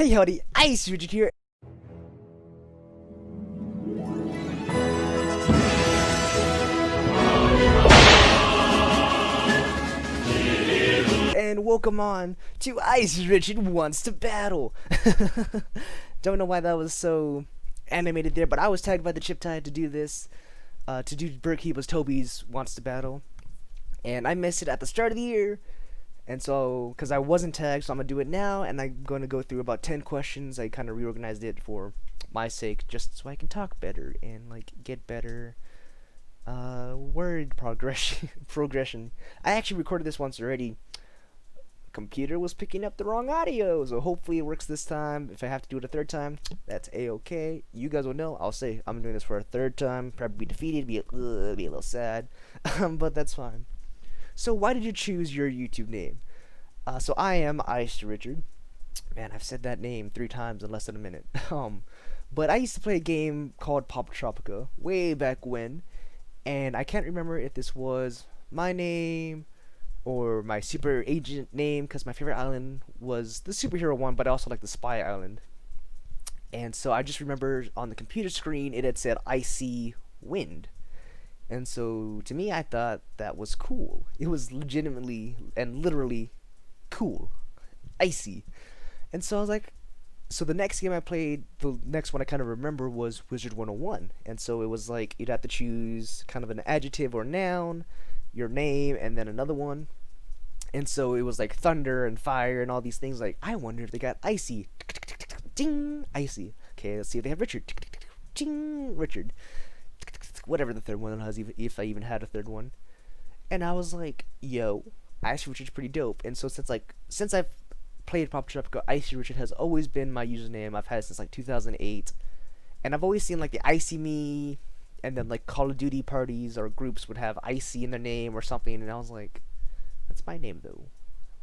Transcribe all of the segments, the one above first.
Hey Howdy IcyRichard here, and welcome on to IcyRichard Wants to Battle. Don't know why that was so animated there, but I was tagged by the Chip Tide to do this, to do Burkeeba's Toby's Wants to Battle, and I missed it at the start of the year. And so, because I wasn't tagged, so I'm going to do it now, and I'm going to go through about 10 questions. I kind of reorganized it for my sake, just so I can talk better and, like, get better word progression. I actually recorded this once already. Computer was picking up the wrong audio, so hopefully it works this time. If I have to do it a third time, that's a-okay. You guys will know. I'll say I'm doing this for a third time. Probably be defeated, be a little sad, but that's fine. So why did you choose your YouTube name? So I am IcyRichard. Man, I've said that name 3 times in less than a minute. But I used to play a game called Pop Tropica way back when, and I can't remember if this was my name or my super agent name, because my favorite island was the superhero one, but I also like the spy island. And so I just remember on the computer screen it had said Icy Wind. And so, to me, I thought that was cool. It was legitimately and literally cool. Icy. And so I was like, so the next game I played, the next one I kind of remember was Wizard 101. And so it was like, you'd have to choose kind of an adjective or noun, your name, and then another one. And so it was like thunder and fire and all these things. Like, I wonder if they got icy. Ding! Icy. Okay, let's see if they have Richard. Ding! Richard. Whatever the third one was, if I even had a third one. And I was like, yo, IcyRichard's pretty dope. And so since I've played Pop Tropica, IcyRichard has always been my username. I've had it since like 2008. And I've always seen like the Icy Me, and then like Call of Duty parties or groups would have Icy in their name or something. And I was like, that's my name though.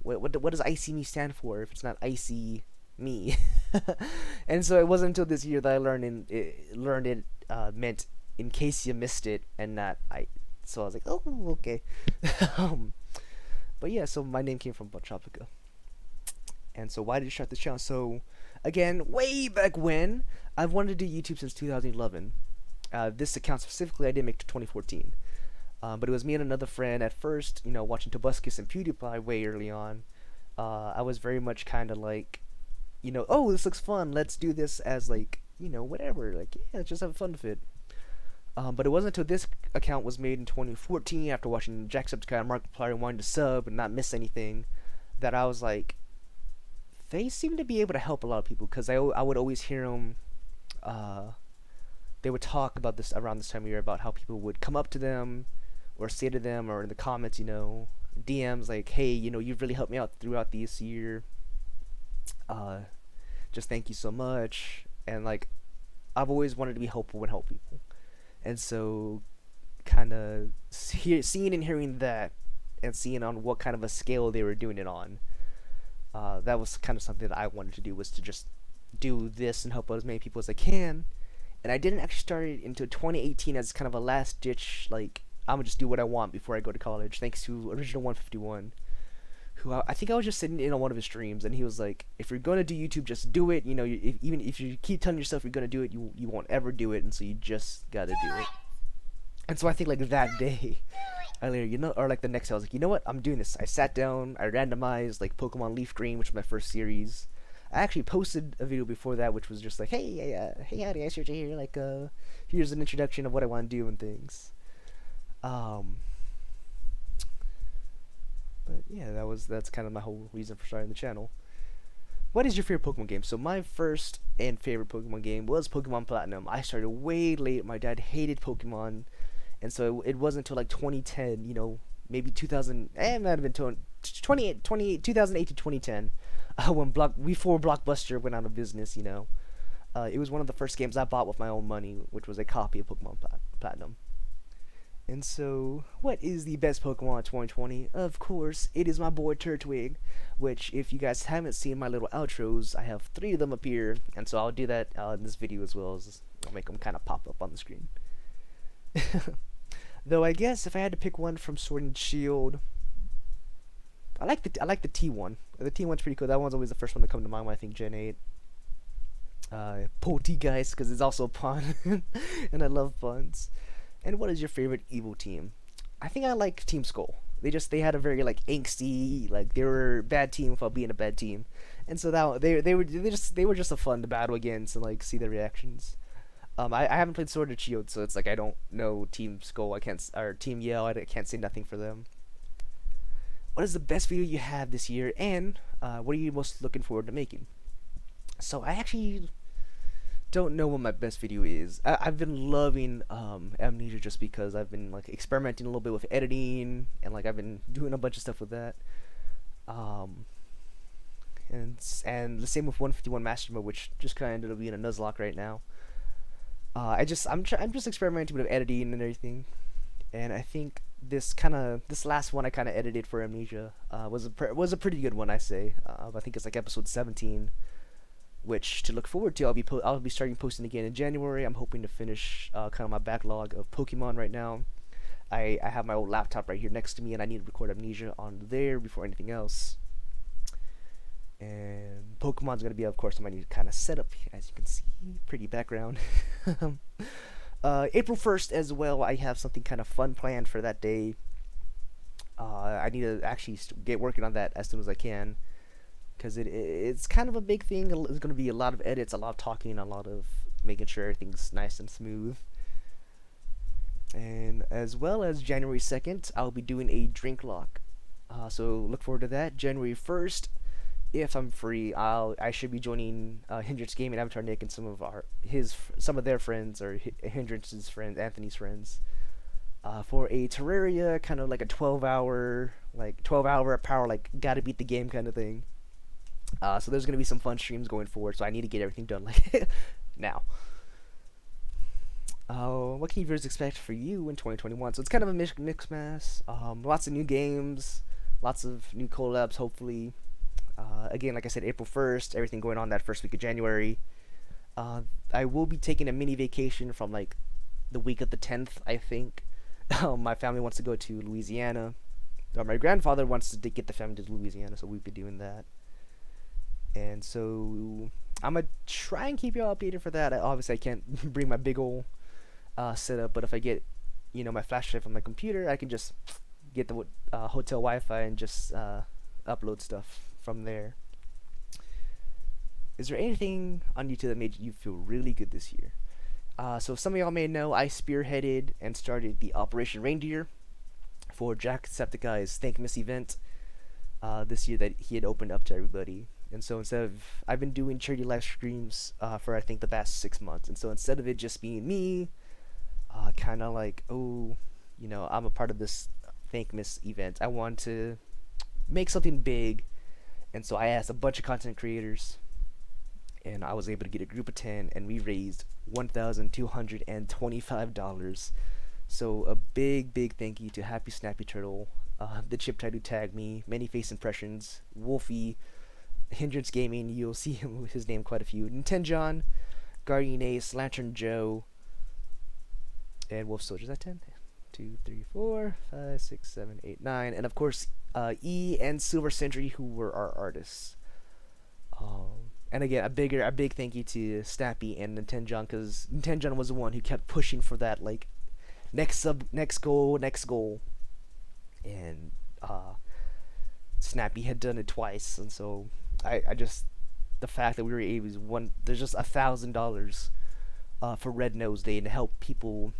What does Icy Me stand for if it's not Icy Me? And so it wasn't until this year that I learned it meant in case you missed it, and not so I was like, oh, okay. But yeah, so my name came from Tropica. And so why did you start this channel? So again, way back when, I've wanted to do YouTube since 2011. This account specifically I didn't make to 2014. But it was me and another friend at first, watching Tobuscus and PewDiePie way early on. I was very much kind of like, oh, this looks fun, let's do this as like, whatever, like, yeah, just have fun with it. But it wasn't until this account was made in 2014, after watching Jacksepticeye and Markiplier and wanting to sub and not miss anything, that I was like, they seem to be able to help a lot of people, because I would always hear them, they would talk about this around this time of year, about how people would come up to them, or say to them, or in the comments, DMs, like, hey, you've really helped me out throughout this year, just thank you so much. And like, I've always wanted to be helpful and help people. And so, kind of seeing and hearing that, and seeing on what kind of a scale they were doing it on, that was kind of something that I wanted to do, was to just do this and help out as many people as I can. And I didn't actually start it until 2018 as kind of a last ditch, like, I'm gonna just do what I want before I go to college, thanks to Original 151, who I think I was just sitting in on one of his streams, and he was like, if you're going to do YouTube, just do it. Even if you keep telling yourself you're going to do it, you won't ever do it, and so you just gotta do it. And so I think like that day, or like the next day, I was like, you know what, I'm doing this. I sat down, I randomized like Pokemon Leaf Green, which was my first series. I actually posted a video before that, which was just like, hey, howdy, IcyRichard here, like, here's an introduction of what I want to do and things. But yeah, that's kind of my whole reason for starting the channel. What is your favorite Pokemon game? So my first and favorite Pokemon game was Pokemon Platinum. I started way late. My dad hated Pokemon, and so it wasn't until like 2010, maybe 2000, it might have been 2008 to 2010, when before Blockbuster went out of business. It was one of the first games I bought with my own money, which was a copy of Pokemon Platinum. And so, what is the best Pokemon of 2020? Of course, it is my boy Turtwig, which, if you guys haven't seen my little outros, I have 3 of them up here, and so I'll do that in this video as well, as I'll make them kind of pop up on the screen. Though I guess if I had to pick one from Sword and Shield, I like the T1. The T1's pretty cool. That one's always the first one to come to mind when I think Gen 8. Poltergeist, because it's also a pun, and I love puns. And what is your favorite evil team? I think I like Team Skull. They had a very like angsty, like they were a bad team without being a bad team, and so that they were just a fun to battle against and like see their reactions. I haven't played Sword of Shield, so it's like I don't know Team Skull. I can't or Team Yell. I can't say nothing for them. What is the best video you have this year, and what are you most looking forward to making? So I actually don't know what my best video is. I've been loving Amnesia just because I've been like experimenting a little bit with editing and like I've been doing a bunch of stuff with that. Um, and the same with 151 Master Mode, which just kind of ended up being a Nuzlocke right now. I'm just experimenting with editing and everything, and I think this last one I kind of edited for Amnesia was a pretty good one, I say. I think it's like episode 17, which to look forward to. I'll be starting posting again in January. I'm hoping to finish kind of my backlog of Pokemon right now. I have my old laptop right here next to me, and I need to record Amnesia on there before anything else. And Pokemon's gonna be, of course, my new kind of setup, as you can see. Pretty background. April 1st as well, I have something kind of fun planned for that day. I need to actually get working on that as soon as I can, because it's kind of a big thing. It's going to be a lot of edits, a lot of talking, a lot of making sure everything's nice and smooth. And as well as January 2nd, I'll be doing a drink lock. So look forward to that. January 1st, if I'm free, I should be joining HinderanceGaming My, AvatarNick, and some of their friends, or Hindrance's friends, Anthony's friends, for a Terraria kind of like a 12-hour power, like gotta beat the game kind of thing. So there's gonna be some fun streams going forward. So I need to get everything done like now. What can you viewers expect for you in 2021? So it's kind of a mix mass. Lots of new games, lots of new collabs, hopefully. Again, like I said, April 1st, everything going on that first week of January. I will be taking a mini vacation from like the week of the 10th, I think. My family wants to go to Louisiana. My grandfather wants to get the family to Louisiana, so we'll be doing that. And so I'm going to try and keep you all updated for that. Obviously, I can't bring my big ol' setup, but if I get, my flash drive on my computer, I can just get the hotel Wi-Fi and just upload stuff from there. Is there anything on YouTube that made you feel really good this year? So some of y'all may know I spearheaded and started the Operation Reindeer for Jacksepticeye's Thankmas event this year that he had opened up to everybody. And so I've been doing charity live streams for I think the past 6 months. And so instead of it just being me, kind of like, I'm a part of this Thankmas event, I want to make something big. And so I asked a bunch of content creators, and I was able to get a group of 10, and we raised $1,225. So a big thank you to HappySnappyTurtle, the Chip Tide who tagged me, ManyFaceImpressions, Wolfie, Hindrance Gaming, you'll see his name quite a few, Nintenjon, Guardian Ace, Lantern Joe, and WolfSoulja. Is that 10? 2, 3, 4, 5, 6, 7, 8, 9, and of course E and Silver Sentry, who were our artists. And again, a big thank you to Snappy and Nintenjon, because Nintenjon was the one who kept pushing for that like next goal, and Snappy had done it twice, and so I just, the fact that we were able to there's just $1,000 for Red Nose Day and to help people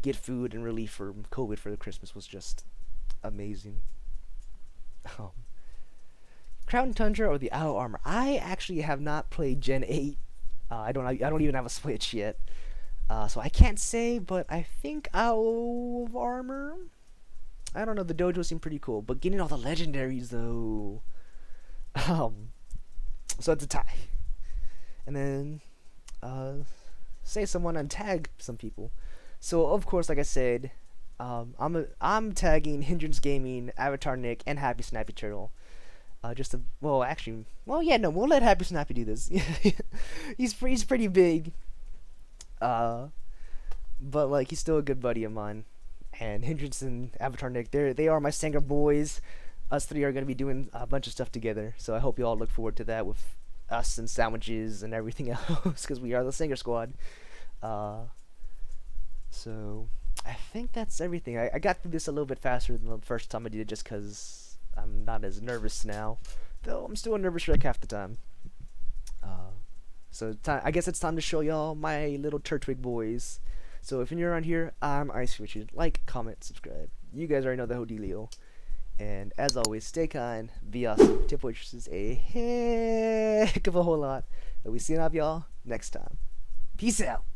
get food and relief from COVID for the Christmas was just amazing. Crown Tundra or the Owl Armor? I actually have not played Gen 8. I don't even have a Switch yet, so I can't say. But I think Owl Armor. I don't know. The dojo seemed pretty cool, but getting all the legendaries though. So it's a tie. And then say someone and tag some people. So of course, like I said, I'm tagging HinderanceGaming, AvatarNick, and HappySnappyTurtle. We'll let HappySnappy do this. he's pretty big, but like he's still a good buddy of mine. And Hindrance and AvatarNick, they are my Sanger boys. Us three are gonna be doing a bunch of stuff together. So I hope you all look forward to that with us and sandwiches and everything else because we are the Singer Squad. So I think that's everything. I got through this a little bit faster than the first time I did it just because I'm not as nervous now. Though I'm still a nervous wreck half the time. So I guess it's time to show y'all my little Turtwig boys. So if you're around here, I'm IcyRichard. Like, comment, subscribe. You guys already know the whole dealio. And as always, stay kind, be awesome, tip waitresses a heck of a whole lot. And we see y'all next time. Peace out.